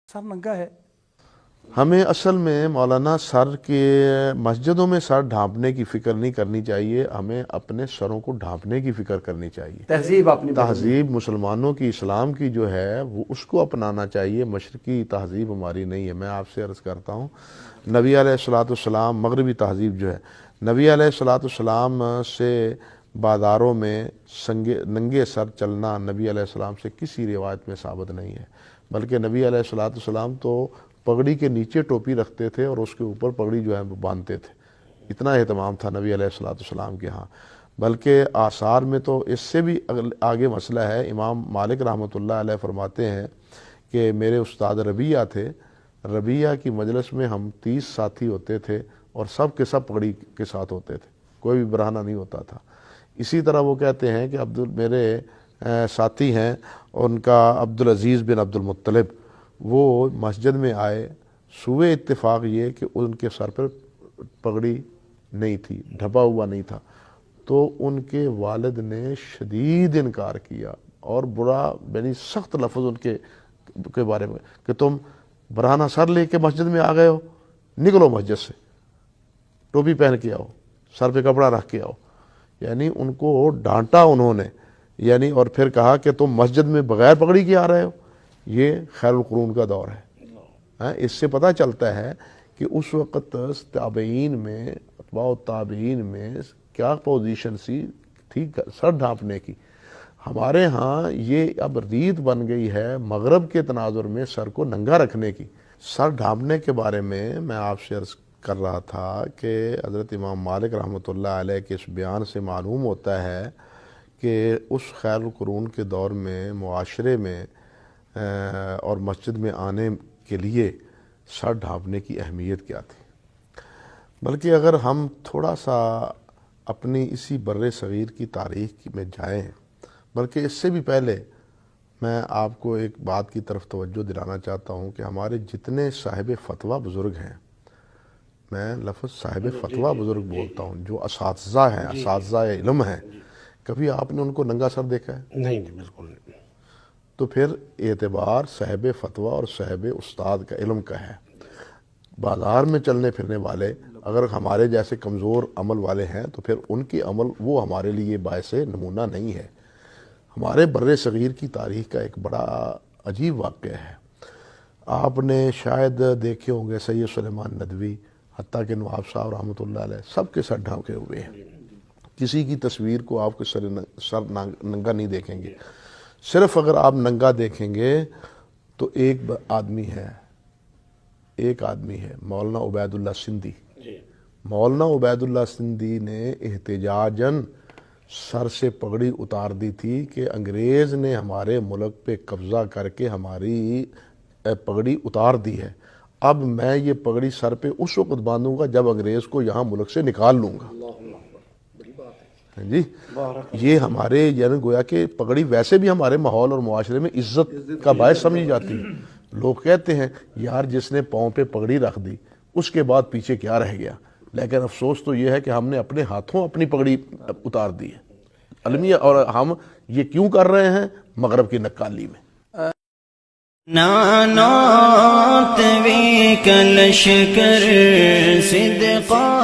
سر ننگا ہے. ہمیں اصل میں مولانا سر کے مسجدوں میں سر ڈھانپنے کی فکر نہیں کرنی چاہیے، ہمیں اپنے سروں کو ڈھانپنے کی فکر کرنی چاہیے. تہذیب اپنی تہذیب مسلمانوں کی، اسلام کی جو ہے وہ اس کو اپنانا چاہیے، مشرقی تہذیب ہماری نہیں ہے. میں آپ سے عرض کرتا ہوں نبی علیہ الصلوۃ والسلام، مغربی تہذیب جو ہے، نبی علیہ الصلوۃ والسلام سے بازاروں میں ننگے سر چلنا نبی علیہ السلام سے کسی روایت میں ثابت نہیں ہے، بلکہ نبی علیہ الصلوۃ والسلام تو پگڑی کے نیچے ٹوپی رکھتے تھے اور اس کے اوپر پگڑی جو ہے وہ باندھتے تھے. اتنا اہتمام تھا نبی علیہ الصلوۃ والسلام کے ہاں. بلکہ آثار میں تو اس سے بھی آگے مسئلہ ہے. امام مالک رحمۃ اللہ علیہ فرماتے ہیں کہ میرے استاد ربیعہ تھے، ربیعہ کی مجلس میں ہم 30 ساتھی ہوتے تھے اور سب کے سب پگڑی کے ساتھ ہوتے تھے، کوئی بھی برہنہ نہیں ہوتا تھا. اسی طرح وہ کہتے ہیں کہ میرے ساتھی ہیں ان کا عبدالعزیز بن عبد المطلب، وہ مسجد میں آئے، سوئے اتفاق یہ کہ ان کے سر پر پگڑی نہیں تھی، ڈھپا ہوا نہیں تھا، تو ان کے والد نے شدید انکار کیا اور برا یعنی سخت لفظ ان کے بارے میں کہ تم برہنہ سر لے کے مسجد میں آ گئے ہو، نکلو مسجد سے، ٹوپی پہن کے آؤ، سر پہ کپڑا رکھ کے آؤ. یعنی ان کو ڈانٹا انہوں نے، یعنی اور پھر کہا کہ تم مسجد میں بغیر پگڑی کے آ رہے ہو. یہ خیر القرون کا دور ہے. اس سے پتہ چلتا ہے کہ اس وقت تابعین میں، اتباع التابعین میں کیا پوزیشن تھی سر ڈھانپنے کی. ہمارے ہاں یہ اب ریت بن گئی ہے مغرب کے تناظر میں سر کو ننگا رکھنے کی. سر ڈھانپنے کے بارے میں آپ سے عرض کر رہا تھا کہ حضرت امام مالک رحمۃ اللہ علیہ کے اس بیان سے معلوم ہوتا ہے کہ اس خیر القرون کے دور میں معاشرے میں اور مسجد میں آنے کے لیے سر ڈھانپنے کی اہمیت کیا تھی. بلکہ اگر ہم تھوڑا سا اپنی اسی بر صغیر کی تاریخ میں جائیں، بلکہ اس سے بھی پہلے میں آپ کو ایک بات کی طرف توجہ دلانا چاہتا ہوں کہ ہمارے جتنے صاحب فتویٰ بزرگ ہیں، میں لفظ صاحب فتویٰ بزرگ بولتا ہوں، جو اساتذہ ہیں، اساتذہ علم ہیں، کبھی آپ نے ان کو ننگا سر دیکھا ہے؟ نہیں بالکل نہیں. تو پھر اعتبار صاحب فتویٰ اور صاحب استاد کا علم کا ہے. بازار میں چلنے پھرنے والے اگر ہمارے جیسے کمزور عمل والے ہیں تو پھر ان کی عمل وہ ہمارے لیے باعث نمونہ نہیں ہے. ہمارے بر صغیر کی تاریخ کا ایک بڑا عجیب واقعہ ہے. آپ نے شاید دیکھے ہوں گے سید سلیمان ندوی، حتیٰ کہ نواب صاحب رحمۃ اللہ علیہ، سب کے سر ڈھانپے ہوئے ہیں. کسی کی تصویر کو آپ کے سر ننگا نہیں دیکھیں گے. صرف اگر آپ ننگا دیکھیں گے تو ایک آدمی ہے مولانا عبید اللہ سندھی. مولانا عبید اللہ سندھی نے احتجاجاً سر سے پگڑی اتار دی تھی کہ انگریز نے ہمارے ملک پہ قبضہ کر کے ہماری پگڑی اتار دی ہے، اب میں یہ پگڑی سر پہ اس وقت باندھوں گا جب انگریز کو یہاں ملک سے نکال لوں گا. جی یہ ہمارے یعنی گویا کہ پگڑی ویسے بھی ہمارے ماحول اور معاشرے میں عزت کا باعث سمجھی جاتی ہے. لوگ کہتے ہیں یار جس نے پاؤں پہ پگڑی رکھ دی اس کے بعد پیچھے کیا رہ گیا، لیکن افسوس تو یہ ہے کہ ہم نے اپنے ہاتھوں اپنی پگڑی اتار دی ہے المیہ. اور ہم یہ کیوں کر رہے ہیں؟ مغرب کی نکالی میں. نانات وی کلشکر صدقا